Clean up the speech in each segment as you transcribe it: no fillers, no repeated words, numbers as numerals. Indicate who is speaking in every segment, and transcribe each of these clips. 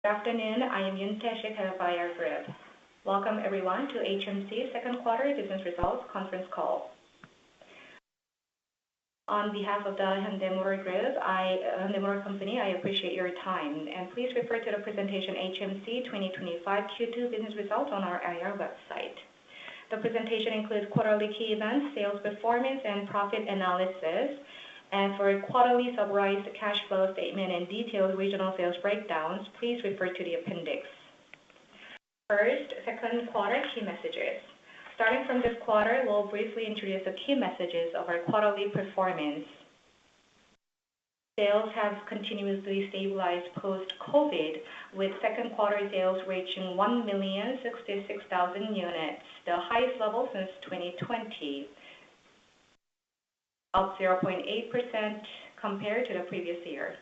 Speaker 1: Good afternoon. I am Yoon Tae-shik, head of IR Group. Welcome everyone to HMC second quarter business results conference call. On behalf of the Hyundai Motor Group, Hyundai Motor Company, I appreciate your time, and please refer to the presentation HMC 2025 Q2 business results on our IR website. The presentation includes quarterly key events, sales performance, and profit analysis. And for a quarterly summarized cash flow statement and detailed regional sales breakdowns, please refer to the appendix. First, second quarter key messages. Starting from this quarter, we'll briefly introduce the key messages of our quarterly performance. Sales have continuously stabilized post-COVID, with second quarter sales reaching 1,066,000 units, the highest level since 2020. Up 0.8% compared to the previous year.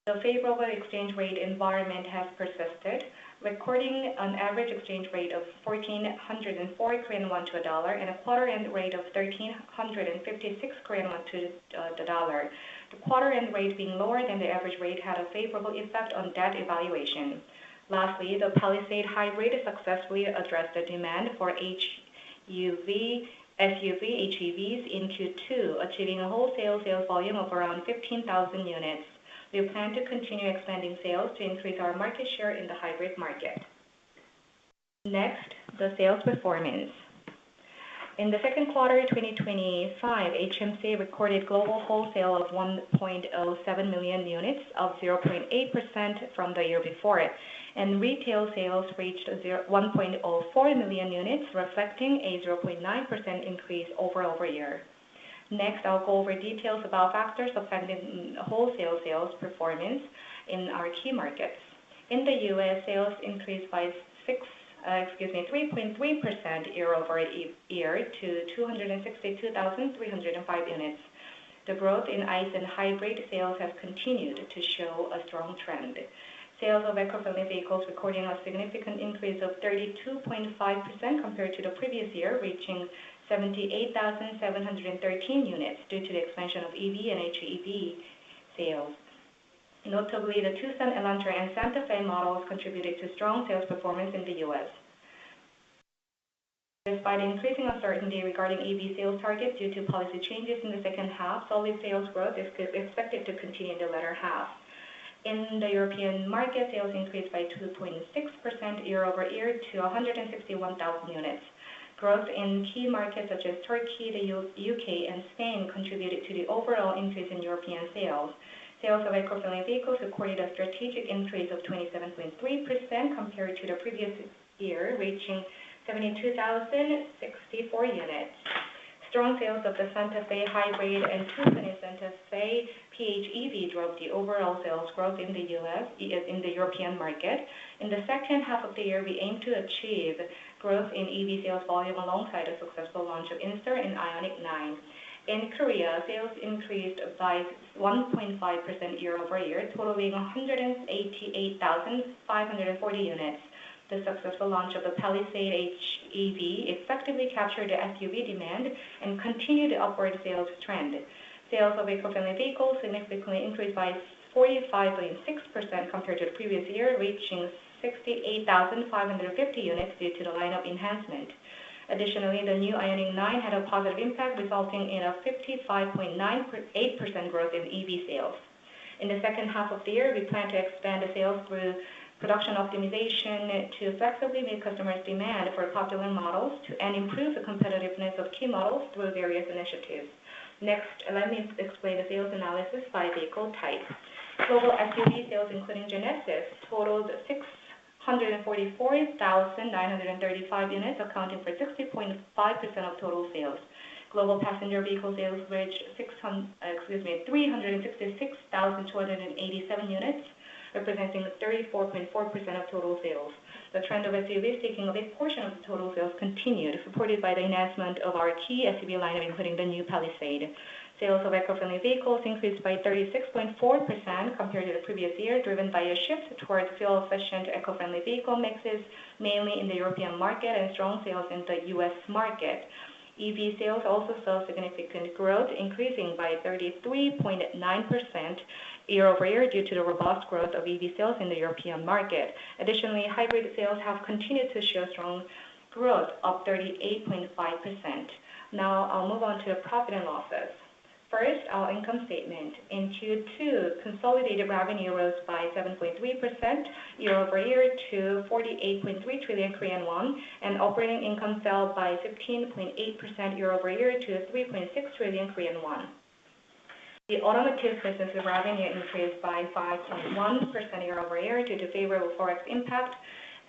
Speaker 1: The favorable exchange rate environment has persisted, recording an average exchange rate of 1,404 Korean won to a dollar and a quarter-end rate of 1,356 Korean won to the dollar. The quarter-end rate being lower than the average rate had a favorable effect on debt evaluation. Lastly, the Palisade Hybrid successfully addressed the demand for SUV, HEVs in Q2, achieving a wholesale sales volume of around 15,000 units. We plan to continue expanding sales to increase our market share in the hybrid market. Next, the sales performance. In the second quarter 2025, HMC recorded global wholesale of 1.07 million units, up 0.8% from the year before, and retail sales reached 1.04 million units, reflecting a 0.9% increase year-over-year. Next, I'll go over details about factors affecting wholesale sales performance in our key markets. In the U.S., sales increased by 3.3% year-over-year to 262,305 units. The growth in ICE and hybrid sales has continued to show a strong trend. Sales of eco-friendly vehicles recording a significant increase of 32.5% compared to the previous year, reaching 78,713 units due to the expansion of EV and HEV sales. Notably, the Tucson, Elantra, and Santa Fe models contributed to strong sales performance in the U.S. Despite increasing uncertainty regarding EV sales targets due to policy changes in the second half, solid sales growth is expected to continue in the latter half. In the European market, sales increased by 2.6% year-over-year to 161,000 units. Growth in key markets such as Turkey, the UK, and Spain contributed to the overall increase in European sales. Sales of eco-friendly vehicles recorded a strategic increase of 27.3% compared to the previous year, reaching 72,064 units. Strong sales of the Santa Fe Hybrid and Tucson Santa Fe PHEV drove the overall sales growth in the European market. In the second half of the year, we aim to achieve growth in EV sales volume alongside a successful launch of INSTAR and IONIQ 9. In Korea, sales increased by 1.5% year-over-year, totaling 188,540 units. The successful launch of the Palisade HEV effectively captured the SUV demand and continued the upward sales trend. Sales of eco-friendly vehicles significantly increased by 45.6% compared to the previous year, reaching 68,550 units due to the lineup enhancement. Additionally, the new IONIQ 9 had a positive impact, resulting in a 55.98% growth in EV sales. In the second half of the year, we plan to expand the sales through production optimization to flexibly meet customers' demand for popular models and improve the competitiveness of key models through various initiatives. Next, let me explain the sales analysis by vehicle type. Global SUV sales, including Genesis, totaled 644,935 units, accounting for 60.5% of total sales. Global passenger vehicle sales reached 366,287 units, representing 34.4% of total sales. The trend of SUVs taking a big portion of the total sales continued, supported by the enhancement of our key SUV lineup, including the new Palisade. Sales of eco-friendly vehicles increased by 36.4% compared to the previous year, driven by a shift towards fuel-efficient eco-friendly vehicle mixes, mainly in the European market, and strong sales in the US market. EV sales also saw significant growth, increasing by 33.9% year-over-year due to the robust growth of EV sales in the European market. Additionally, hybrid sales have continued to show strong growth, up 38.5%. Now I'll move on to the profit and losses. First, our income statement. In Q2, consolidated revenue rose by 7.3% year-over-year to 48.3 trillion Korean won, and operating income fell by 15.8% year-over-year to 3.6 trillion Korean won. The automotive business revenue increased by 5.1% year-over-year due to favorable forex impact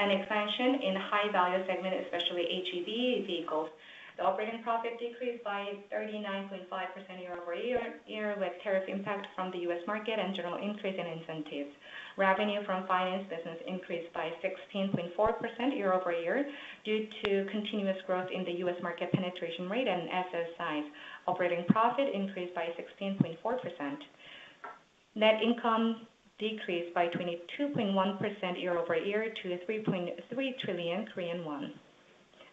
Speaker 1: and expansion in high-value segment, especially HEV vehicles. The operating profit decreased by 39.5% year-over-year with tariff impact from the U.S. market and general increase in incentives. Revenue from finance business increased by 16.4% year-over-year due to continuous growth in the U.S. market penetration rate and asset size. Operating profit increased by 16.4%. Net income decreased by 22.1% year-over-year to 3.3 trillion Korean won.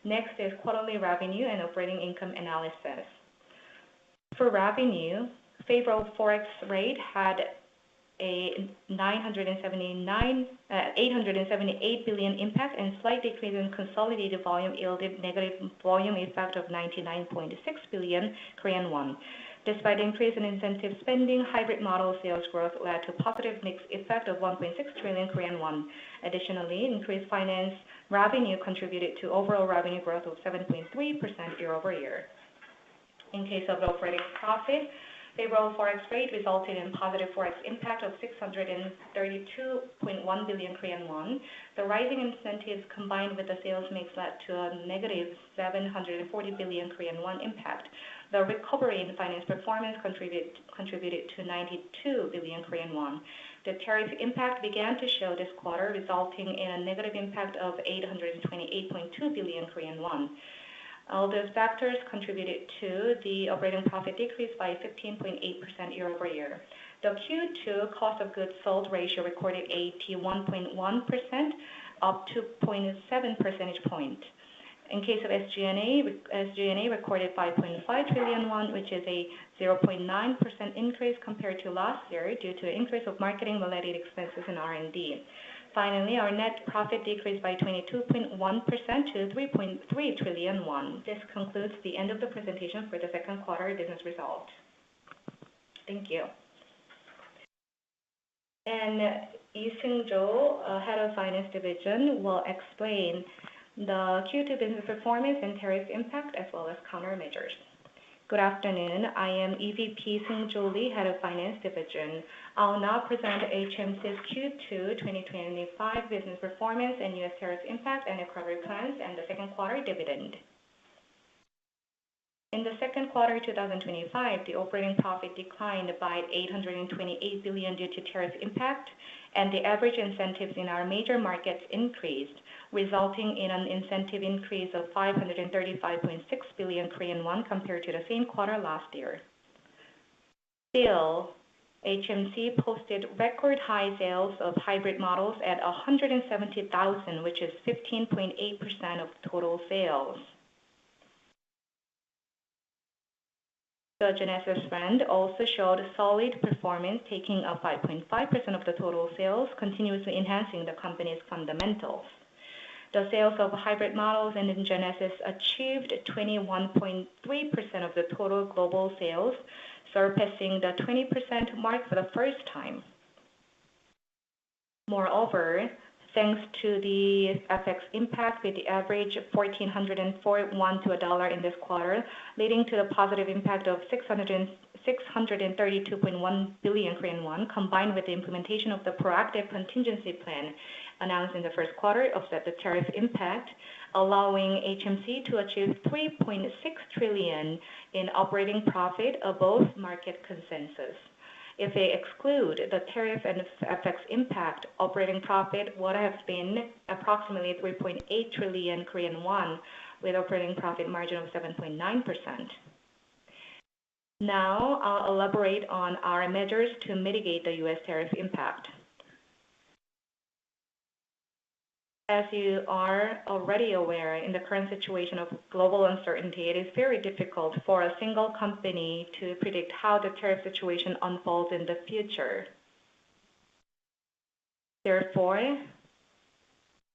Speaker 1: Next is quarterly revenue and operating income analysis. For revenue, favorable forex rate had a 878 billion impact, and slight decrease in consolidated volume yielded negative volume effect of 99.6 billion Korean won. Despite increase in incentive spending, hybrid model sales growth led to positive mix effect of 1.6 trillion Korean won. Additionally, increased finance revenue contributed to overall revenue growth of 7.3% year-over-year. In case of operating profit, favorable forex rate resulted in positive forex impact of 632.1 billion Korean won. The rising incentives combined with the sales mix led to a negative 740 billion Korean won impact. The recovery in finance performance contributed to 92 billion Korean won. The tariff impact began to show this quarter, resulting in a negative impact of 828.2 billion Korean won. All those factors contributed to the operating profit decrease by 15.8% year-over-year. The Q2 cost of goods sold ratio recorded 81.1%, up 2.7 percentage point. In case of SG&A recorded 5.5 trillion won, which is a 0.9% increase compared to last year due to the increase of marketing-related expenses in R&D. Finally, our net profit decreased by 22.1% to 3.3 trillion won. This concludes the end of the presentation for the second quarter business results. Thank you. And Lee Seung-jo, Head of Finance Division, will explain the Q2 business performance and tariff impact as well as countermeasures. Good afternoon. I am EVP Seung-jo Lee, Head of Finance Division. I'll now present HMC's Q2 2025 business performance and U.S. tariff impact and recovery plans and the second quarter dividend. In the second quarter 2025, the operating profit declined by 828 billion due to tariff impact, and the average incentives in our major markets increased, resulting in an incentive increase of 535.6 billion Korean won compared to the same quarter last year. Still, HMC posted record high sales of hybrid models at 170,000, which is 15.8% of total sales. The Genesis brand also showed solid performance, taking up 5.5% of the total sales, continuously enhancing the company's fundamentals. The sales of hybrid models in Genesis achieved 21.3% of the total global sales, surpassing the 20% mark for the first time. Moreover, thanks to the FX impact with the average 1,404 won to a dollar in this quarter, leading to the positive impact of 632.1 billion Korean won, combined with the implementation of the proactive contingency plan announced in the first quarter, offset the tariff impact, allowing HMC to achieve 3.6 trillion in operating profit above market consensus. If they exclude the tariff and FX impact, operating profit would have been approximately 3.8 trillion Korean won, with operating profit margin of 7.9%. Now, I'll elaborate on our measures to mitigate the U.S. tariff impact. As you are already aware, in the current situation of global uncertainty, it is very difficult for a single company to predict how the tariff situation unfolds in the future. Therefore,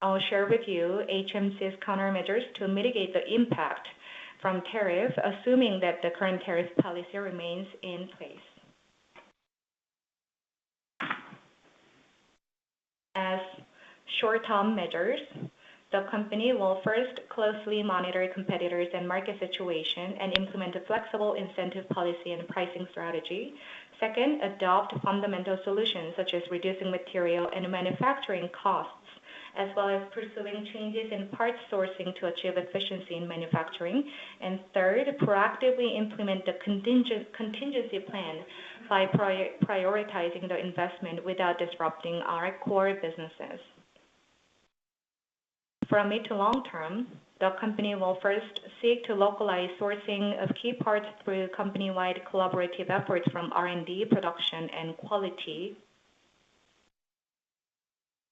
Speaker 1: I'll share with you HMC's countermeasures to mitigate the impact from tariff, assuming that the current tariff policy remains in place. As short-term measures, the company will first closely monitor competitors and market situation and implement a flexible incentive policy and pricing strategy. Second, adopt fundamental solutions such as reducing material and manufacturing costs, as well as pursuing changes in parts sourcing to achieve efficiency in manufacturing. And third, proactively implement the contingency plan by prioritizing the investment without disrupting our core businesses. From mid to long term, the company will first seek to localize sourcing of key parts through company-wide collaborative efforts from R&D, production, and quality.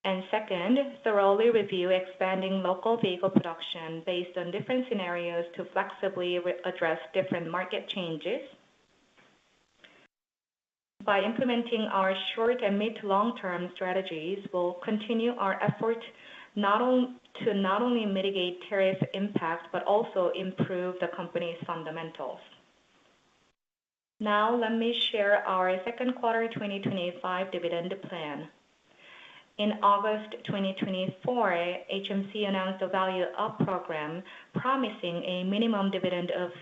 Speaker 1: And second, thoroughly review expanding local vehicle production based on different scenarios to flexibly address different market changes. By implementing our short and mid to long-term strategies, we'll continue our effort not only mitigate tariff impact, but also improve the company's fundamentals. Now, let me share our second quarter 2025 dividend plan. In August 2024, HMC announced a Value Up program promising a minimum dividend of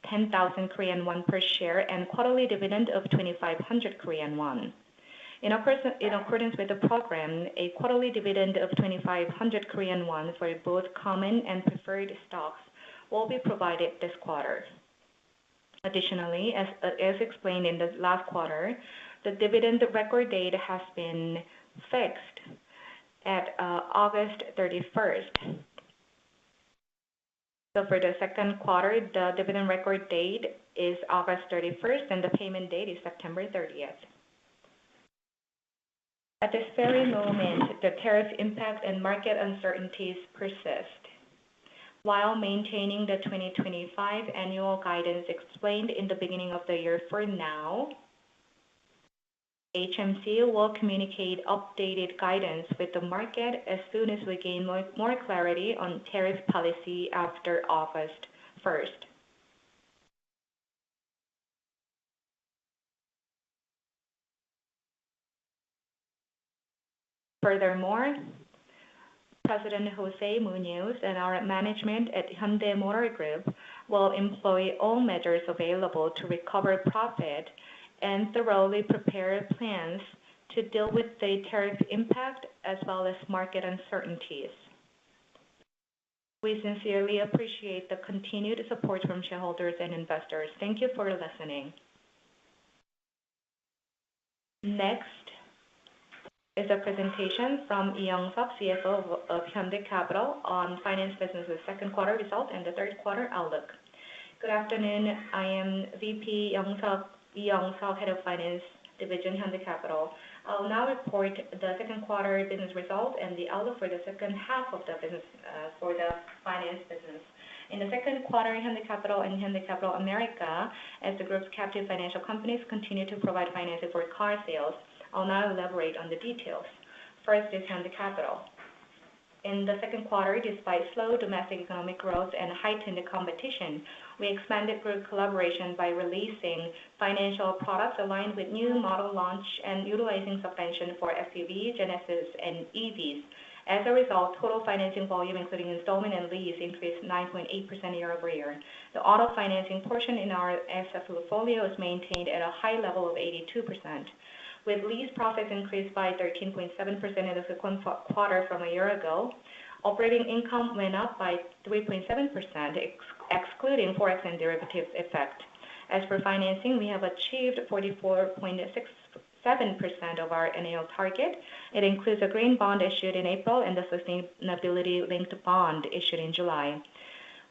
Speaker 1: 10,000 Korean won per share and quarterly dividend of 2,500 Korean won. In accordance with the program, a quarterly dividend of 2,500 Korean won for both common and preferred stocks will be provided this quarter. Additionally, as explained in the last quarter, the dividend record date has been fixed at August 31st. So for the second quarter, the dividend record date is August 31st and the payment date is September 30th. At this very moment, the tariff impact and market uncertainties persist. While maintaining the 2025 annual guidance explained in the beginning of the year for now, HMC will communicate updated guidance with the market as soon as we gain more clarity on tariff policy after August 1st. Furthermore, President Jose Munoz and our management at Hyundai Motor Group will employ all measures available to recover profit and thoroughly prepare plans to deal with the tariff impact as well as market uncertainties. We sincerely appreciate the continued support from shareholders and investors. Thank you for listening. Next is a presentation from Lee Young-suk, CFO of Hyundai Capital, on finance business's second quarter result and the third quarter outlook. Good afternoon. I am VP Lee Young-suk, Head of Finance Division, Hyundai Capital. I'll now report the second quarter business result and the outlook for the second half of the business for the finance business. In the second quarter, Hyundai Capital and Hyundai Capital America, as the group's captive financial companies, continue to provide financing for car sales. I'll now elaborate on the details. First is Hyundai Capital. In the second quarter, despite slow domestic economic growth and heightened competition, we expanded group collaboration by releasing financial products aligned with new model launch and utilizing subvention for SUVs, Genesis, and EVs. As a result, total financing volume, including installment and lease, increased 9.8% year-over-year. The auto financing portion in our asset portfolio is maintained at a high level of 82%. With lease profits increased by 13.7% in the second quarter from a year ago, operating income went up by 3.7%, excluding forex and derivatives effect. As for financing, we have achieved 44.67% of our annual target. It includes a green bond issued in April and the sustainability-linked bond issued in July.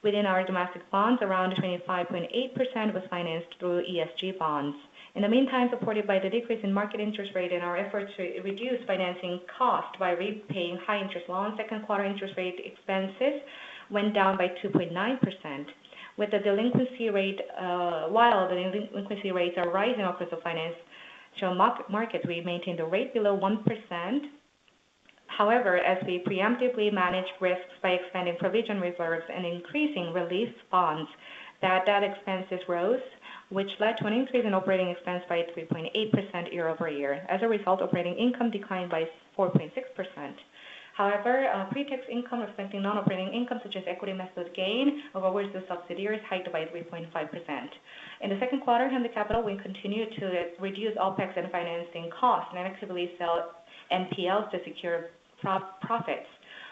Speaker 1: Within our domestic bonds, around 25.8% was financed through ESG bonds. In the meantime, supported by the decrease in market interest rate and our efforts to reduce financing cost by repaying high interest loans, second quarter interest rate expenses went down by 2.9%. With the delinquency rate, while the delinquency rates are rising across the financial markets, we maintained the rate below 1%. However, as we preemptively manage risks by expanding provision reserves and increasing relief bonds, bad debt expenses rose, which led to an increase in operating expense by 3.8% year-over-year. As a result, operating income declined by 4.6%. However, pre-tax income reflecting non-operating income such as equity method gain of overseas subsidiaries hiked by 3.5%. In the second quarter, Hyundai Capital will continue to reduce OPEX and financing costs and actively sell NPLs to secure profits.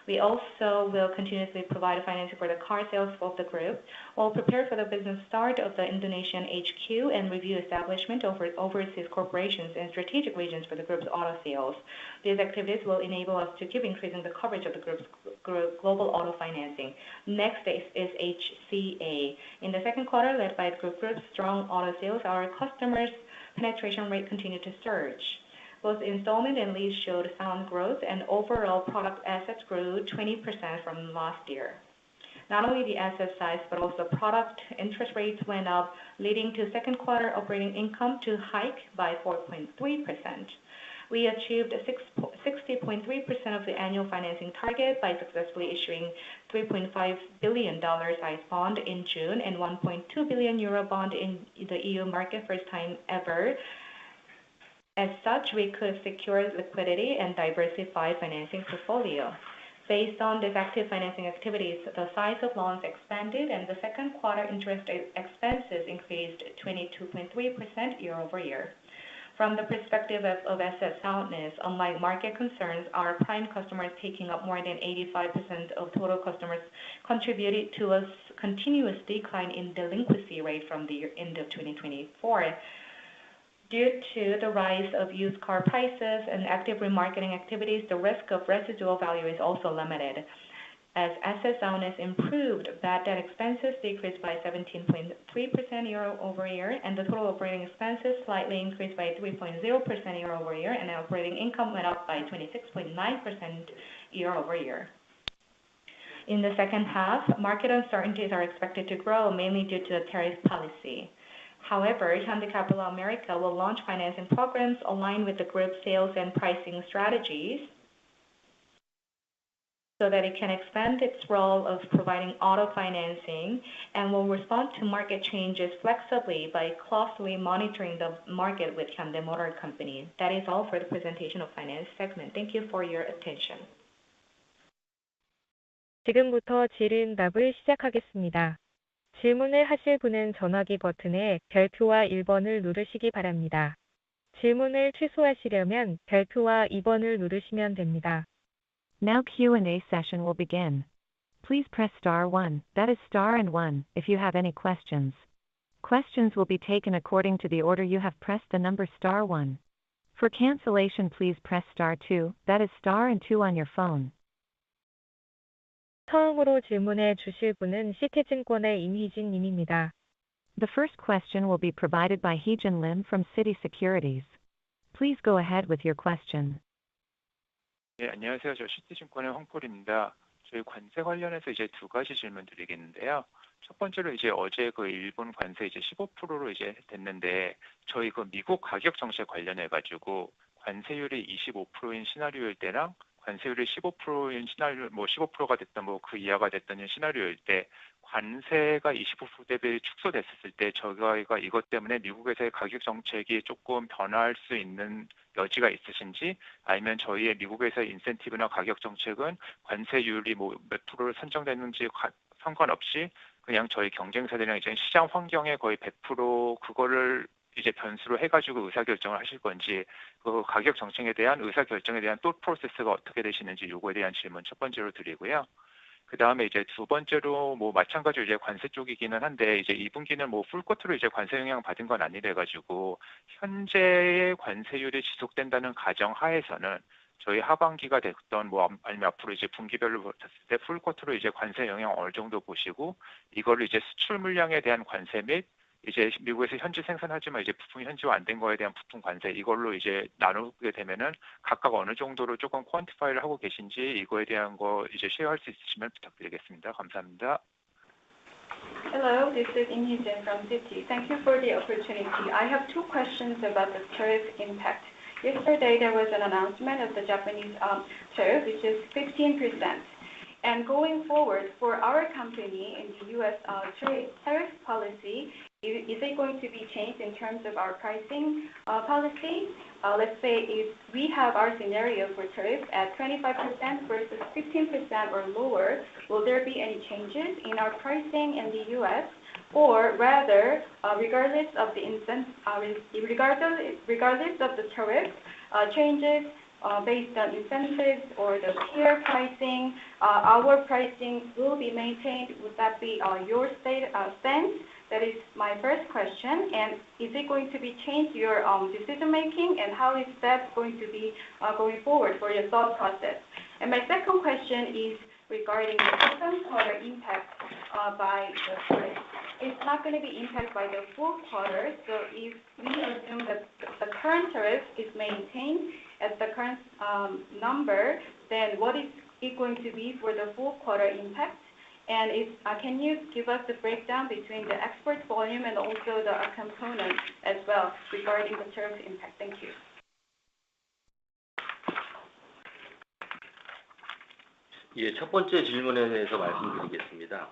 Speaker 1: We also will continuously provide financing for the car sales of the group, while prepare for the business start of the Indonesian HQ and review establishment of overseas corporations in strategic regions for the group's auto sales. These activities will enable us to keep increasing the coverage of the group's global auto financing. Next is HCA. In the second quarter, led by the group's strong auto sales, our customers' penetration rate continued to surge. Both installment and lease showed sound growth, and overall product assets grew 20% from last year. Not only the asset size, but also product interest rates went up, leading to second quarter operating income to hike by 4.3%. We achieved 60.3% of the annual financing target by successfully issuing $3.5 billion size bond in June and 1.2 billion euro bond in the EU market, first time ever. As such, we could secure liquidity and diversify financing portfolio. Based on these active financing activities, the size of loans expanded, and the second quarter interest expenses increased 22.3% year-over-year. From the perspective of asset soundness, unlike market concerns, our prime customers taking up more than 85% of total customers contributed to a continuous decline in delinquency rate from the end of 2024. Due to the rise of used car prices and active remarketing activities, the risk of residual value is also limited. As asset soundness improved, bad debt expenses decreased by 17.3% year-over-year, and the total operating expenses slightly increased by 3.0% year-over-year, and operating income went up by 26.9% year-over-year. In the second half, market uncertainties are expected to grow, mainly due to the tariff policy. However, Hyundai Capital America will launch financing programs aligned with the group's sales and pricing strategies so that it can expand its role of providing auto financing and will respond to market changes flexibly by closely monitoring the market with Hyundai Motor Company. That is all for the presentation of finance segment. Thank you for your attention.
Speaker 2: 지금부터 질의응답을 시작하겠습니다. 질문을 하실 분은 전화기 버튼에 별표와 1번을 누르시기 바랍니다. 질문을 취소하시려면 별표와 2번을 누르시면 됩니다.
Speaker 3: Now Q&A session will begin. Please press star 1, that is star and 1, if you have any questions. Questions will be taken according to the order you have pressed the number star 1. For cancellation, please press star 2, that is star and 2 on your phone.
Speaker 2: 처음으로 질문해 주실 분은 시티증권의 임희진 님입니다.
Speaker 3: The first question will be provided by Hee-jin Lim from Citi Securities. Please go ahead with your question.
Speaker 4: 네, 안녕하세요. 저 시티증권의 황폴입니다. 저희 관세 관련해서 이제 두 가지 질문 드리겠는데요. 첫 번째로 이제 어제 그 일본 관세 이제 15%로 이제 됐는데 저희 그 미국 가격 정책 관련해 가지고 관세율이 25%인 시나리오일 때랑 관세율이 15%인 시나리오, 뭐 15%가 됐던 뭐 그 이하가 됐던 시나리오일 때 관세가 25% 대비 축소됐을 때 저희가 이것 때문에 미국에서의 가격 정책이 조금 변화할 수 있는 여지가 있으신지, 아니면 저희의 미국에서의 인센티브나 가격 정책은 관세율이 뭐 몇 프로를 선정됐는지 상관없이 그냥 저희 경쟁사들이랑 이제 시장 환경에 거의 100% 그거를 이제 변수로 해가지고 의사결정을 하실 건지, 그 가격 정책에 대한 의사결정에 대한 또 프로세스가 어떻게 되시는지 요거에 대한 질문 첫 번째로 드리고요. 그 다음에 이제 두 번째로 뭐 마찬가지로 이제 관세 쪽이기는 한데 이제 2분기는 뭐 풀코트로 이제 관세 영향 받은 건 아니래 가지고 현재의 관세율이 지속된다는 가정 하에서는 저희 하반기가 됐던 뭐 아니면 앞으로 이제 분기별로 봤을 때 풀코트로 이제 관세 영향 어느 정도 보시고 이거를 이제 수출 물량에 대한 관세 및 이제 미국에서 현지 생산하지만 이제 부품이 현지화 안 된 거에 대한 부품 관세 이걸로 이제 나누게 되면은 각각 어느 정도로 조금 퀀티파이를 하고 계신지 이거에 대한 거 이제 쉐어할 수 있으시면 부탁드리겠습니다. 감사합니다.
Speaker 5: Hello, this is Im Hee-jin from Citi. Thank you for the opportunity. I have two questions about the tariff impact. yesterday there was an announcement of the Japanese tariff, which is 15%. And going forward, for our company in the U.S. Tariff policy, is it going to be changed in terms of our pricing policy? Let's say if we have our scenario for tariff at 25% versus 15% or lower, will there be any changes in our pricing in the U.S.? Or rather, regardless of the tariff changes based on incentives or the peer pricing, our pricing will be maintained. Would that be your stance? That is my first question. And is it going to be changed your decision making, and how is that going to be going forward for your thought process? And my second question is regarding the second quarter impact by the tariff. It's not going to be impacted by the full quarter. So if we assume that the current tariff is maintained at the current number, then what is it going to be for the full quarter impact? And can you give us the breakdown between the export volume and also the component as well regarding the tariff impact? Thank you.
Speaker 6: 예, 첫 번째 질문에 대해서 말씀드리겠습니다.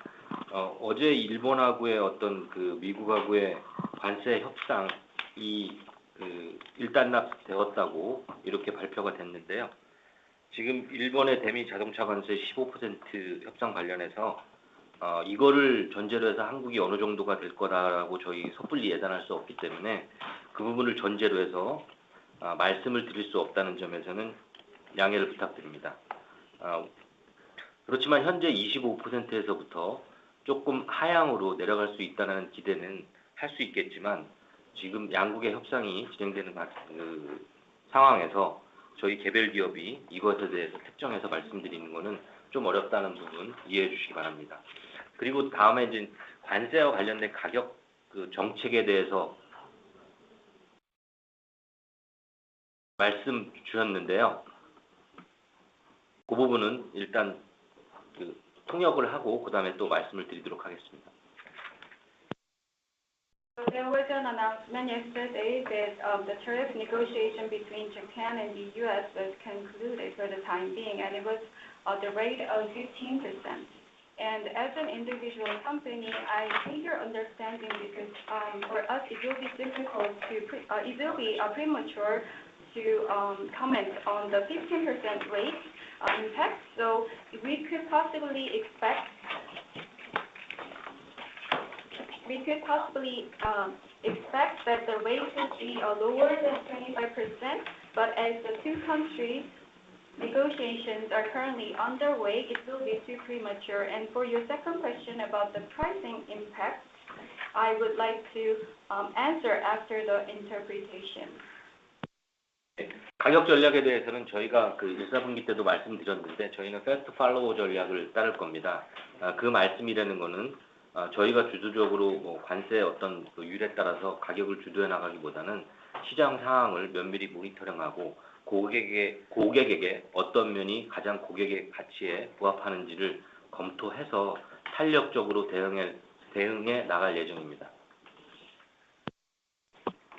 Speaker 6: 어제 일본하고의 어떤 그 미국하고의 관세 협상이 일단락되었다고 이렇게 발표가 됐는데요. 지금 일본의 대미 자동차 관세 15% 협상 관련해서 이거를 전제로 해서 한국이 어느 정도가 될 거다라고 저희 섣불리 예단할 수 없기 때문에 그 부분을 전제로 해서 말씀을 드릴 수 없다는 점에서는 양해를 부탁드립니다. 그렇지만 현재 25%에서부터 조금 하향으로 내려갈 수 있다는 기대는 할 수 있겠지만 지금 양국의 협상이 진행되는 상황에서 저희 개별 기업이 이것에 대해서 특정해서 말씀드리는 것은 좀 어렵다는 부분 이해해 주시기 바랍니다. 그리고 다음에 이제 관세와 관련된 가격 정책에 대해서 말씀 주셨는데요. 그 부분은 일단 통역을 하고 그다음에 또 말씀을 드리도록 하겠습니다.
Speaker 5: So there was an announcement yesterday that the tariff negotiation between Japan and the U.S. was concluded for the time being, and it was the rate of 15%. And as an individual company, I take your understanding because for us it will be difficult to, it will be premature to comment on the 15% rate impact. So we could possibly expect that the rate would be lower than 25%, but as the two countries negotiations are currently underway, it will be too premature. And for your second question about the pricing impact, I would like to answer after the interpretation.
Speaker 6: 가격 전략에 대해서는 저희가 1사분기 때도 말씀드렸는데 저희는 패스트 팔로우 전략을 따를 겁니다. 그 말씀이라는 거는 저희가 주도적으로 관세 어떤 유율에 따라서 가격을 주도해 나가기보다는 시장 상황을 면밀히 모니터링하고 고객에게 어떤 면이 가장 고객의 가치에 부합하는지를 검토해서 탄력적으로 대응해 나갈 예정입니다.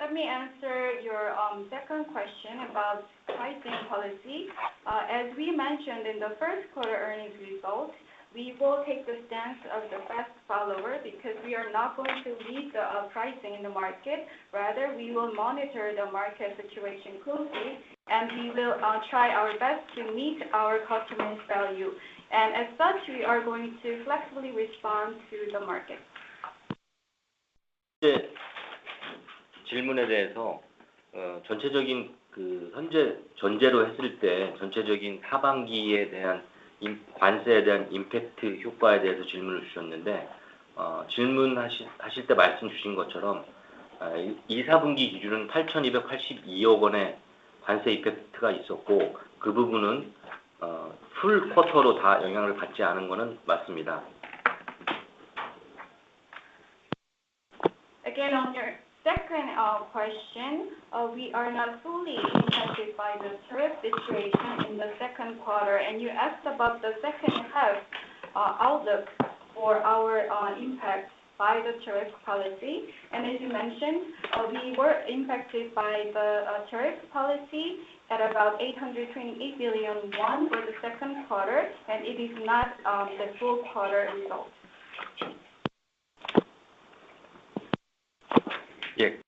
Speaker 5: Let me answer your second question about pricing policy. As we mentioned in the first quarter earnings result, we will take the stance of the fast follower because we are not going to lead the pricing in the market. Rather, we will monitor the market situation closely, and we will try our best to meet our customers' value. And as such, we are going to flexibly respond to the market.
Speaker 6: 질문에 대해서 전체적인 현재 전제로 했을 때 전체적인 하반기에 대한 관세에 대한 임팩트 효과에 대해서 질문을 주셨는데 질문하실 때 말씀 주신 것처럼 2, 4분기 기준은 8,282억 원의 관세 임팩트가 있었고 그 부분은 풀 쿼터로 다 영향을 받지 않은 것은 맞습니다.
Speaker 5: Again, on your second question, we are not fully impacted by the tariff situation in the second quarter, and you asked about the second half outlook for our impact by the tariff policy. And as you mentioned, we were impacted by the tariff policy at about 828 billion won for the second quarter, and it is not the full quarter result.
Speaker 6: 예.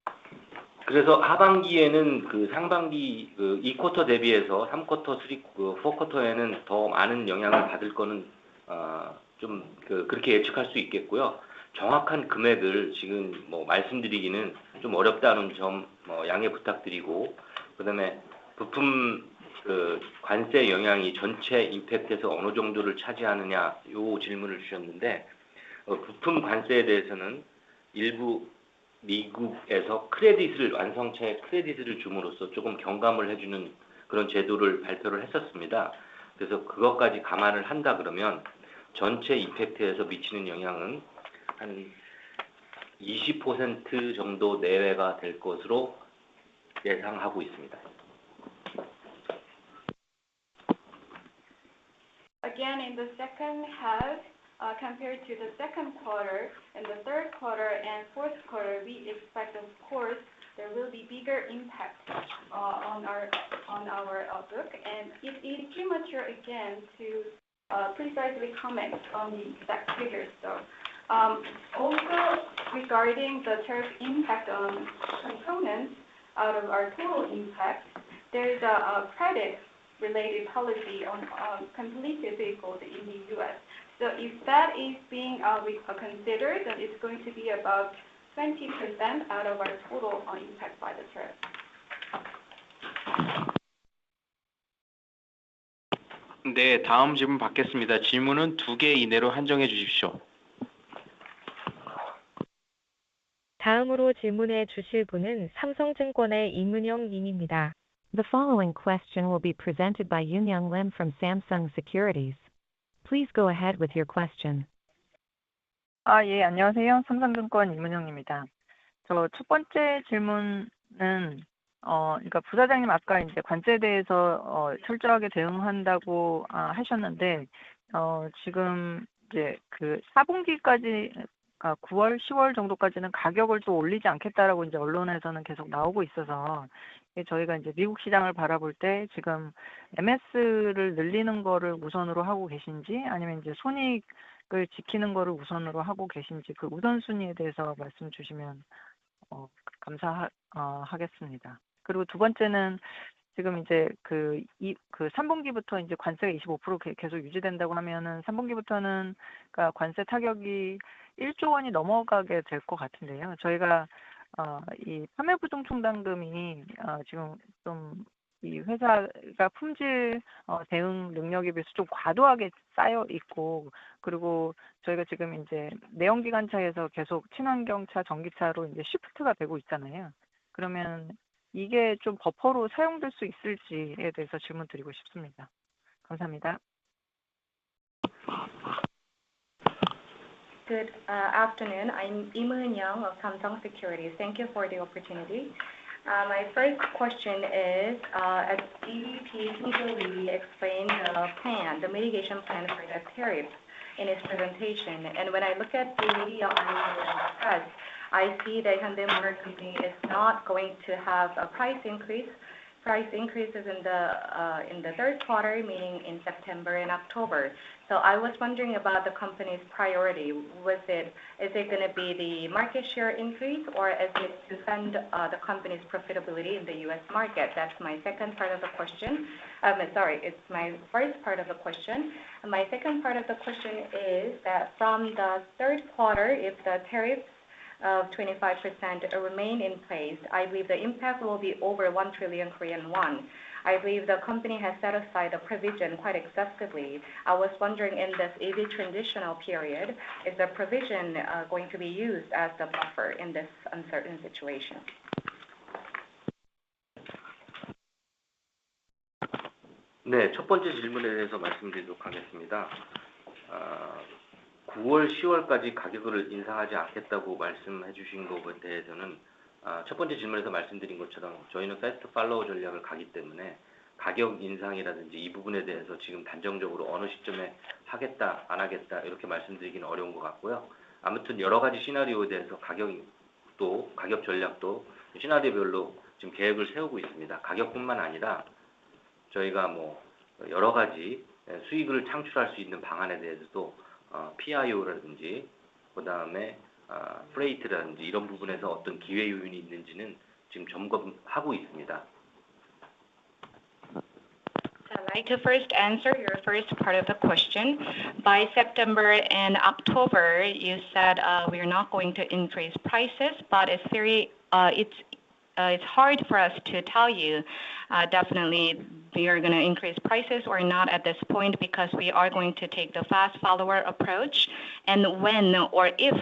Speaker 6: 그래서 하반기에는 그 상반기 그 2쿼터 대비해서 3쿼터, 4쿼터에는 더 많은 영향을 받을 거는 좀 그렇게 예측할 수 있겠고요. 정확한 금액을 지금 뭐 말씀드리기는 좀 어렵다는 점 양해 부탁드리고, 그다음에 부품 그 관세 영향이 전체 임팩트에서 어느 정도를 차지하느냐 요 질문을 주셨는데, 부품 관세에 대해서는 일부 미국에서 크레딧을 완성차에 크레딧을 줌으로써 조금 경감을 해주는 그런 제도를 발표를 했었습니다. 그래서 그것까지 감안을 한다 그러면 전체 임팩트에서 미치는 영향은 한 20% 정도 내외가 될 것으로 예상하고 있습니다.
Speaker 5: Again, in the second half, compared to the second quarter, in the third quarter and fourth quarter, we expect, of course, there will be bigger impact on our book, and it is premature again to precisely comment on the exact figures. So, also regarding the tariff impact on components out of our total impact, there is a credit-related policy on completed vehicles in the U.S. So if that is being considered, then it's going to be about 20% out of our total impact by the tariff.
Speaker 7: 네, 다음 질문 받겠습니다. 질문은 2개 이내로 한정해 주십시오.
Speaker 2: 다음으로 질문해 주실 분은 삼성증권의 이문영 님입니다.
Speaker 3: The following question will be presented by Yoon-young Lim from Samsung Securities. Please go ahead with your question.
Speaker 8: 예, 안녕하세요. 삼성증권 이문영입니다. 저 첫 번째 질문은, 그러니까 부사장님 아까 이제 관세에 대해서 철저하게 대응한다고 하셨는데, 지금 이제 그 4분기까지, 9월, 10월 정도까지는 가격을 또 올리지 않겠다라고 이제 언론에서는 계속 나오고 있어서, 저희가 이제 미국 시장을 바라볼 때 지금 MS를 늘리는 거를 우선으로 하고 계신지, 아니면 이제 손익을 지키는 거를 우선으로 하고 계신지, 그 우선순위에 대해서 말씀 주시면 감사하겠습니다. 그리고 두 번째는 지금 이제 그 3분기부터 이제 관세가 25% 계속 유지된다고 하면은 3분기부터는 그러니까 관세 타격이 1조 원이 넘어가게 될 것 같은데요. 저희가 이 판매부정 충당금이 지금 좀 이 회사가 품질 대응 능력에 비해서 좀 과도하게 쌓여 있고, 그리고 저희가 지금 이제 내연기관차에서 계속 친환경차, 전기차로 이제 시프트가 되고 있잖아요. 그러면 이게 좀 버퍼로 사용될 수 있을지에 대해서 질문 드리고 싶습니다. 감사합니다.
Speaker 1: Good afternoon. I'm Lee Moon-young of Samsung Securities. Thank you for the opportunity. My first question is, as EVP Sung-jo Lee explained the mitigation plan for the tariffs in his presentation, and when I look at the media articles and the press, I see that Hyundai Motor Company is not going to have a price increases in the third quarter, meaning in September and October. So I was wondering about the company's priority. Is it going to be the market share increase, or is it to defend the company's profitability in the U.S. market? That's my second part of the question. It's my first part of the question. My second part of the question is that from the third quarter, if the tariffs of 25% remain in place, I believe the impact will be over 1 trillion Korean won. I believe the company has set aside a provision quite excessively. I was wondering, in this EV transitional period, is the provision going to be used as the buffer in this uncertain situation?
Speaker 6: 네, 첫 번째 질문에 대해서 말씀드리도록 하겠습니다. 9월, 10월까지 가격을 인상하지 않겠다고 말씀해 주신 것에 대해서는 첫 번째 질문에서 말씀드린 것처럼 저희는 패스트 팔로우 전략을 가기 때문에 가격 인상이라든지 이 부분에 대해서 지금 단정적으로 어느 시점에 하겠다, 안 하겠다 이렇게 말씀드리기는 어려운 것 같고요. 아무튼 여러 가지 시나리오에 대해서 가격 전략도 시나리오별로 지금 계획을 세우고 있습니다. 가격뿐만 아니라 저희가 뭐 여러 가지 수익을 창출할 수 있는 방안에 대해서도 PIO라든지 그다음에 프레이트라든지 이런 부분에서 어떤 기회 요인이 있는지는 지금 점검하고 있습니다.
Speaker 1: I'd like to first answer your first part of the question. By September and October, you said we're not going to increase prices, but it's hard for us to tell you definitely we are going to increase prices or not at this point because we are going to take the fast follower approach. And when or if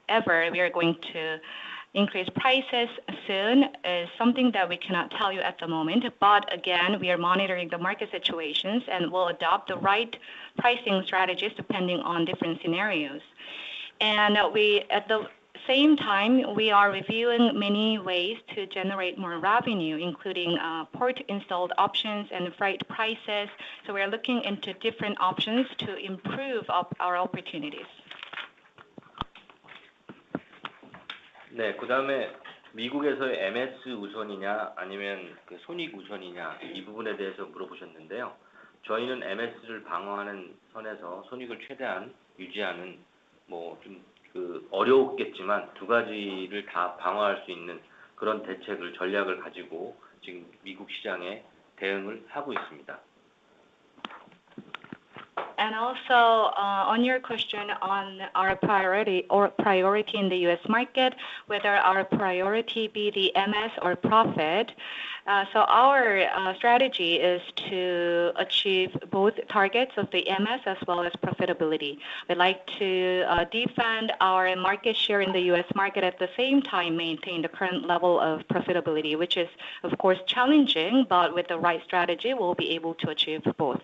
Speaker 1: ever we are going to increase prices soon is something that we cannot tell you at the moment. But again, we are monitoring the market situations and will adopt the right pricing strategies depending on different scenarios. And at the same time, we are reviewing many ways to generate more revenue, including port installed options and freight prices. So we are looking into different options to improve our opportunities.
Speaker 6: 네, 그다음에 미국에서의 MS 우선이냐 아니면 그 손익 우선이냐 이 부분에 대해서 물어보셨는데요. 저희는 MS를 방어하는 선에서 손익을 최대한 유지하는 뭐 좀 어려웠겠지만 두 가지를 다 방어할 수 있는 그런 전략을 가지고 지금 미국 시장에 대응을 하고 있습니다.
Speaker 1: And also on your question on our priority in the U.S. market, whether our priority be the MS or profit. So our strategy is to achieve both targets of the MS as well as profitability. We'd like to defend our market share in the U.S. market at the same time maintain the current level of profitability, which is of course challenging, but with the right strategy, we'll be able to achieve both.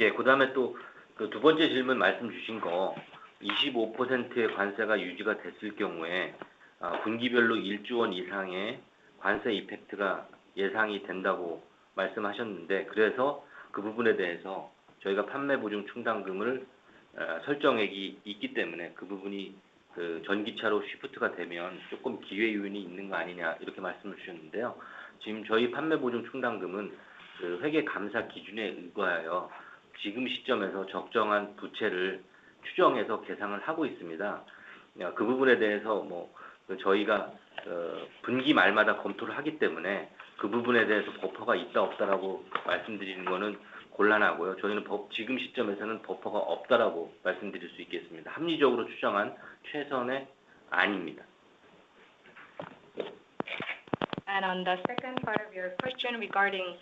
Speaker 6: 예, 그다음에 또 그 두 번째 질문 말씀 주신 거 25%의 관세가 유지가 됐을 경우에 분기별로 1조 원 이상의 관세 이펙트가 예상이 된다고 말씀하셨는데 그래서 그 부분에 대해서 저희가 판매 보증 충당금을 설정액이 있기 때문에 그 부분이 그 전기차로 시프트가 되면 조금 기회 요인이 있는 거 아니냐 이렇게 말씀을 주셨는데요. 지금 저희 판매 보증 충당금은 그 회계 감사 기준에 의거하여 지금 시점에서 적정한 부채를 추정해서 계상을 하고 있습니다. 그 부분에 대해서 뭐 저희가 분기 말마다 검토를 하기 때문에 그 부분에 대해서 버퍼가 있다 없다라고 말씀드리는 거는 곤란하고요. 저희는 지금 시점에서는 버퍼가 없다라고 말씀드릴 수 있겠습니다. 합리적으로 추정한 최선의 안입니다.
Speaker 1: And on the second part of your question regarding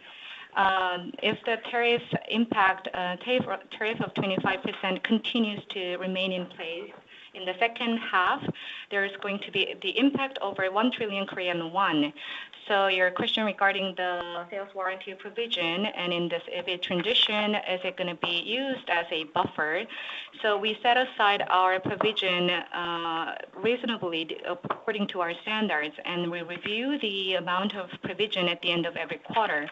Speaker 1: if the tariff of 25% continues to remain in place in the second half, there is going to be the impact over 1 trillion Korean won. So your question regarding the sales warranty provision and in this EV transition, is it going to be used as a buffer? So we set aside our provision reasonably according to our standards, and we review the amount of provision at the end of every quarter.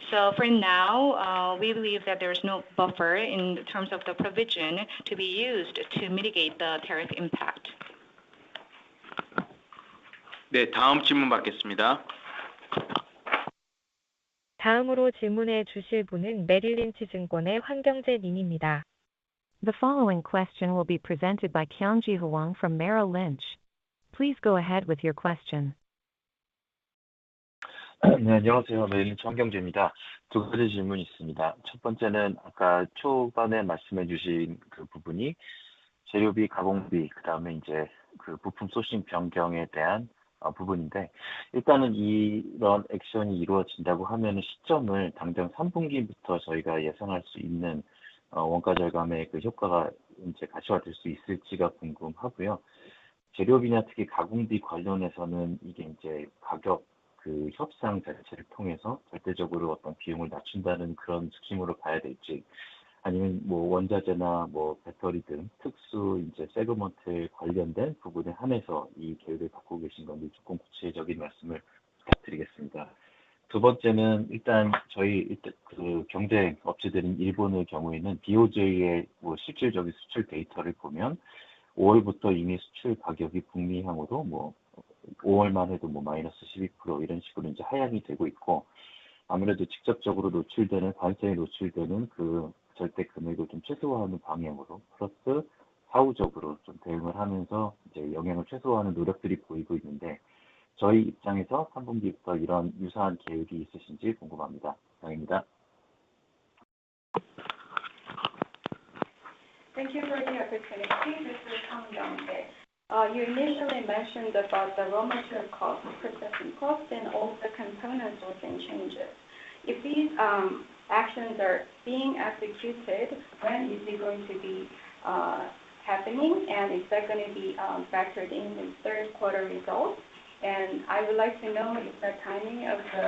Speaker 1: So for now, we believe that there is no buffer in terms of the provision to be used to mitigate the tariff impact.
Speaker 7: 네, 다음 질문 받겠습니다.
Speaker 2: 다음으로 질문해 주실 분은 메릴린치 증권의 황경재 님입니다.
Speaker 3: The following question will be presented by Kyungji Hwang from Merrill Lynch. Please go ahead with your question.
Speaker 9: 네, 안녕하세요. 메릴린치 황경재입니다. 두 가지 질문이 있습니다. 첫 번째는 아까 초반에 말씀해 주신 그 부분이 재료비, 가공비, 그다음에 이제 그 부품 소싱 변경에 대한 부분인데 일단은 이런 액션이 이루어진다고 하면 시점을 당장 3분기부터 저희가 예상할 수 있는 원가 절감의 그 효과가 이제 가시화될 수 있을지가 궁금하고요. 재료비나 특히 가공비 관련해서는 이게 이제 가격 그 협상 자체를 통해서 절대적으로 어떤 비용을 낮춘다는 그런 스킴으로 봐야 될지 아니면 뭐 원자재나 뭐 배터리 등 특수 이제 세그먼트에 관련된 부분에 한해서 이 계획을 갖고 계신 건지 조금 구체적인 말씀을 부탁드리겠습니다. 두 번째는 일단 저희 그 경쟁 업체들인 일본의 경우에는 DOJ의 뭐 실질적인 수출 데이터를 보면 5월부터 이미 수출 가격이 북미향으로 뭐 5월만 해도 뭐 마이너스 12% 이런 식으로 이제 하향이 되고 있고, 아무래도 직접적으로 노출되는 관세에 노출되는 그 절대 금액을 좀 최소화하는 방향으로 플러스 사후적으로 좀 대응을 하면서 이제 영향을 최소화하는 노력들이 보이고 있는데, 저희 입장에서 3분기부터 이런 유사한 계획이 있으신지 궁금합니다. 이상입니다.
Speaker 5: Thank you for the opportunity. This is Kang Young-tae. You initially mentioned about the raw material cost, processing cost, and all the component sourcing changes. If these actions are being executed, when is it going to be happening, and is that going to be factored in the third quarter results? And I would like to know if the timing of the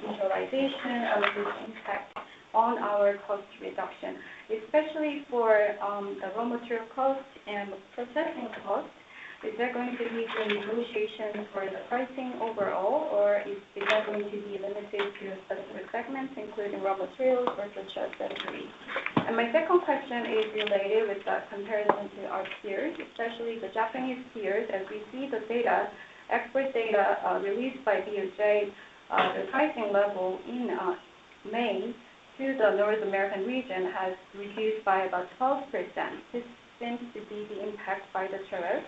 Speaker 5: visualization of this impact on our cost reduction, especially for the raw material cost and processing cost. Is there going to be the negotiations for the pricing overall, or is that going to be limited to specific segments, including raw materials or such as accessories? And my second question is related with the comparison to our peers, especially the Japanese peers. As we see the data, export data released by DOJ, the pricing level in May to the North American region has reduced by about 12%. This seems to be the impact by the tariff.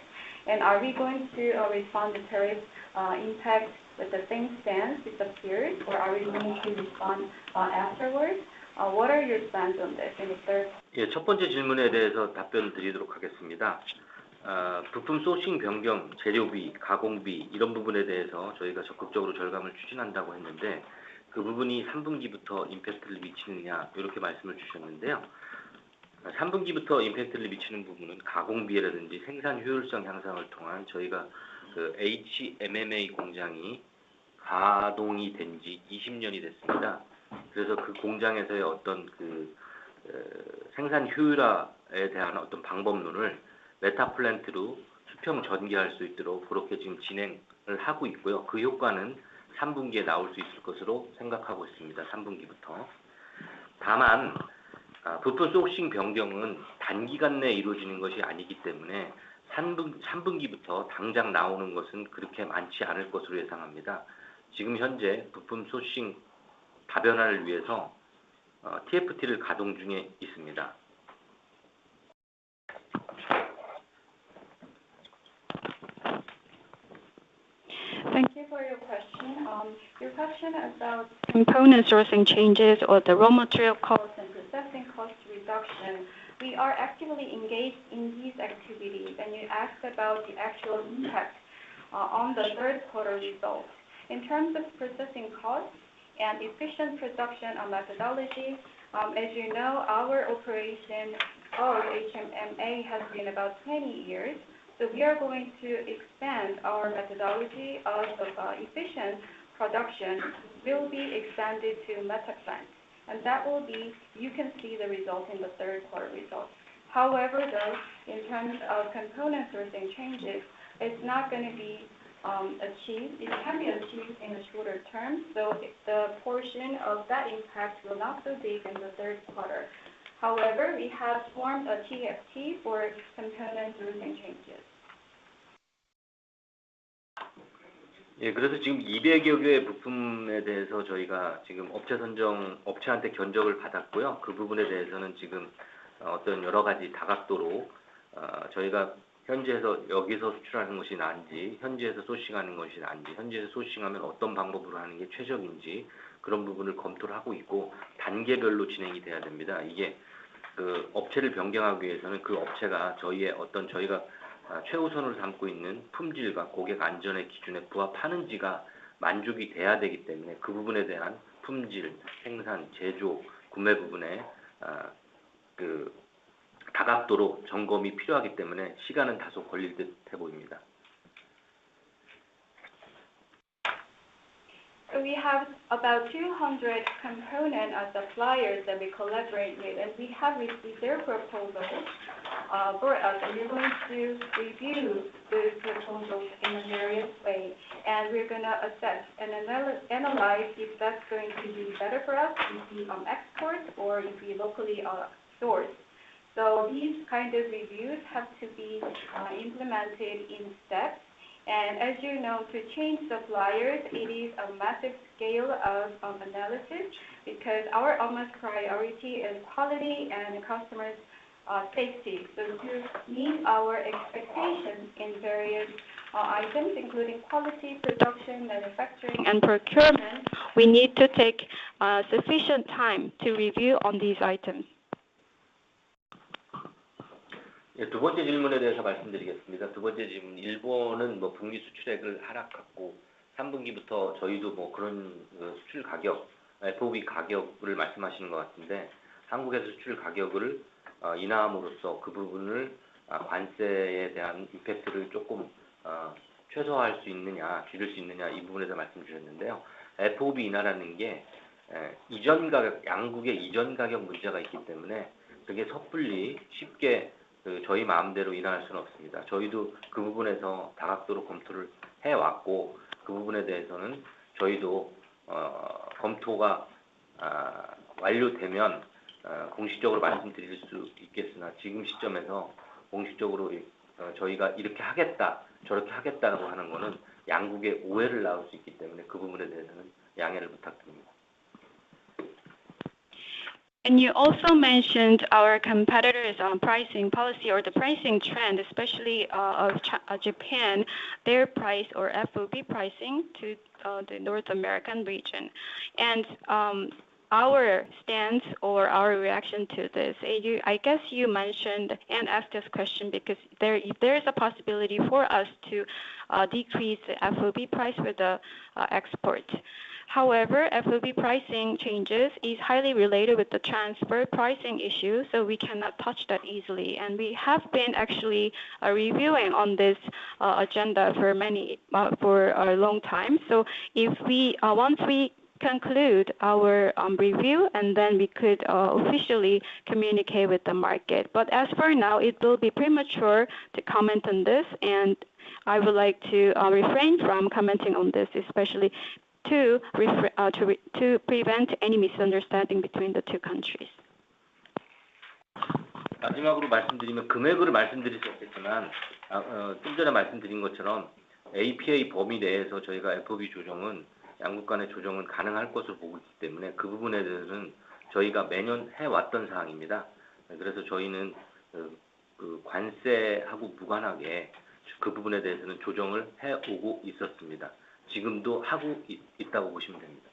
Speaker 5: And are we going to respond to tariff impact with the same stance with the peers, or are we going to respond afterwards? What are your plans on this in the third?
Speaker 6: 예, 첫 번째 질문에 대해서 답변 드리도록 하겠습니다. 부품 소싱 변경, 재료비, 가공비 이런 부분에 대해서 저희가 적극적으로 절감을 추진한다고 했는데, 그 부분이 3분기부터 임팩트를 미치느냐 이렇게 말씀을 주셨는데요. 3분기부터 임팩트를 미치는 부분은 가공비라든지 생산 효율성 향상을 통한 저희가 그 HMMA 공장이 가동이 된 지 20년이 됐습니다. 그래서 그 공장에서의 어떤 그 생산 효율화에 대한 어떤 방법론을 메타 플랜트로 수평 전개할 수 있도록 그렇게 지금 진행을 하고 있고요. 그 효과는 3분기에 나올 수 있을 것으로 생각하고 있습니다. 3분기부터. 다만 부품 소싱 변경은 단기간 내에 이루어지는 것이 아니기 때문에 3분기부터 당장 나오는 것은 그렇게 많지 않을 것으로 예상합니다. 지금 현재 부품 소싱 다변화를 위해서 TFT를 가동 중에 있습니다.
Speaker 5: Thank you for your question. Your question about component sourcing changes or the raw material cost and processing cost reduction. We are actively engaged in these activities, and you asked about the actual impact on the third quarter results. In terms of processing costs and efficient production methodology, as you know, our operation of HMMA has been about 20 years. So we are going to expand our methodology of efficient production will be expanded to Metaplant. And that will be, you can see the result in the third quarter results. However, though, in terms of component sourcing changes, it's not going to be achieved. It can be achieved in a shorter term. So the portion of that impact will not be big in the third quarter. However, we have formed a TFT for component sourcing changes.
Speaker 6: 예, 그래서 지금 200여 개의 부품에 대해서 저희가 지금 업체한테 견적을 받았고요. 그 부분에 대해서는 지금 어떤 여러 가지 다각도로 저희가 현지에서 여기서 수출하는 것이 나은지, 현지에서 소싱하는 것이 나은지, 현지에서 소싱하면 어떤 방법으로 하는 게 최적인지 그런 부분을 검토를 하고 있고 단계별로 진행이 돼야 됩니다. 이게 그 업체를 변경하기 위해서는 그 업체가 저희가 최우선으로 삼고 있는 품질과 고객 안전의 기준에 부합하는지가 만족이 돼야 되기 때문에 그 부분에 대한 품질, 생산, 제조, 구매 부분에 그 다각도로 점검이 필요하기 때문에 시간은 다소 걸릴 듯해 보입니다.
Speaker 5: So So we have about 200 component suppliers that we collaborate with, and we have received their proposals for us, and we're going to review those proposals in a various way, and we're going to assess and analyze if that's going to be better for us if we export or if we locally source. So these kind of reviews have to be implemented in steps. And as you know, to change suppliers, it is a massive scale of analysis because our utmost priority is quality and customers' safety. So to meet our expectations in various items, including quality, production, manufacturing, and procurement, we need to take sufficient time to review on these items.
Speaker 6: 예, 두 번째 질문에 대해서 말씀드리겠습니다. 두 번째 질문, 일본은 뭐 분기 수출액을 하락했고 3분기부터 저희도 뭐 그런 수출 가격, FOB 가격을 말씀하시는 것 같은데 한국에서 수출 가격을 인하함으로써 그 부분을 관세에 대한 임팩트를 조금 최소화할 수 있느냐, 줄일 수 있느냐 이 부분에서 말씀 주셨는데요. FOB 인하라는 게 이전 가격, 양국의 이전 가격 문제가 있기 때문에 그게 섣불리 쉽게 저희 마음대로 인하할 수는 없습니다. 저희도 그 부분에서 다각도로 검토를 해왔고 그 부분에 대해서는 저희도 검토가 완료되면 공식적으로 말씀드릴 수 있겠으나 지금 시점에서 공식적으로 저희가 이렇게 하겠다 저렇게 하겠다라고 하는 거는 양국의 오해를 낳을 수 있기 때문에 그 부분에 대해서는 양해를 부탁드립니다.
Speaker 5: And you also mentioned our competitors' pricing policy or the pricing trend, especially of Japan, their price or FOB pricing to the North American region. And our stance or our reaction to this, I guess you mentioned and asked this question because if there is a possibility for us to decrease the FOB price for the export. However, FOB pricing changes is highly related with the transfer pricing issue, so we cannot touch that easily. And we have been actually reviewing on this agenda for a long time. So if we once we conclude our review, and then we could officially communicate with the market. But as for now, it will be premature to comment on this, and I would like to refrain from commenting on this, especially to prevent any misunderstanding between the two countries.
Speaker 6: 마지막으로 말씀드리면 금액으로 말씀드릴 수 없겠지만 좀 전에 말씀드린 것처럼 APA 범위 내에서 저희가 FOB 조정은 양국 간의 조정은 가능할 것으로 보고 있기 때문에 그 부분에 대해서는 저희가 매년 해왔던 사항입니다. 그래서 저희는 그 관세하고 무관하게 그 부분에 대해서는 조정을 해오고 있었습니다. 지금도 하고 있다고 보시면 됩니다.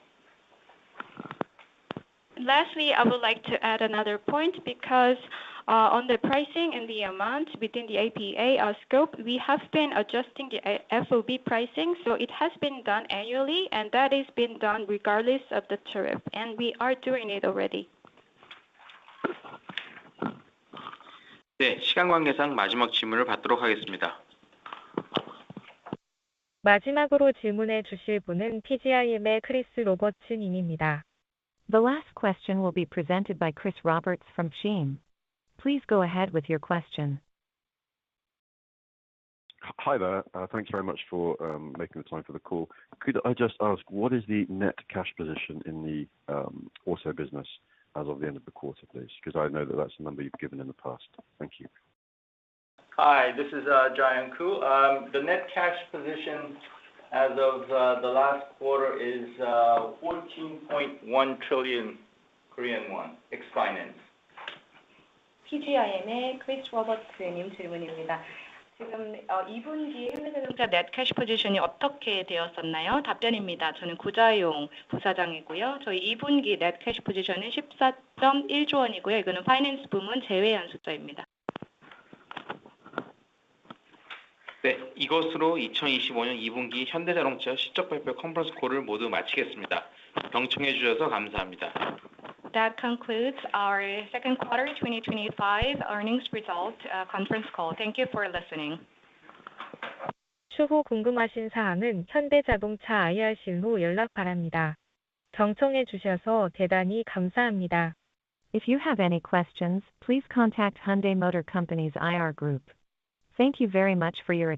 Speaker 5: Lastly, I would like to add another point because on the pricing and the amount within the APA scope, we have been adjusting the FOB pricing, so it has been done annually, and that is been done regardless of the tariff, and we are doing it already.
Speaker 7: 네, 시간 관계상 마지막 질문을 받도록 하겠습니다.
Speaker 2: 마지막으로 질문해 주실 분은 PGIM의 크리스 로버츠 님입니다.
Speaker 3: The last question will be presented by Chris Roberts from PGIM. Please go ahead with your question.
Speaker 10: Hi there. Thanks very much for making the time for the call. Could I just ask, what is the net cash position in the auto business as of the end of the quarter, please? Because I know that that's the number you've given in the past. Thank you.
Speaker 11: Hi, this is Jae-young Koo. The net cash position as of the last quarter is 14.1 trillion Korean won, ex-finance.
Speaker 1: PGIM의 크리스 로버츠님 질문입니다. 지금 2분기 현대자동차 넷 캐시 포지션이 어떻게 되었었나요? 답변입니다. 저는 구자용 부사장이고요. 저희 2분기 넷 캐시 포지션은 14.1조 원이고요. 이거는 파이낸스 부문 제외한 숫자입니다.
Speaker 7: 네, 이것으로 2025년 2분기 현대자동차 실적 발표 컨퍼런스 콜을 모두 마치겠습니다. 경청해 주셔서 감사합니다.
Speaker 1: That concludes our second quarter 2025 earnings result conference call. Thank you for listening.
Speaker 2: 추후 궁금하신 사항은 현대자동차 IR실로 연락 바랍니다. 경청해 주셔서 대단히 감사합니다.
Speaker 3: If you have any questions, please contact Hyundai Motor Company's IR Group. Thank you very much for your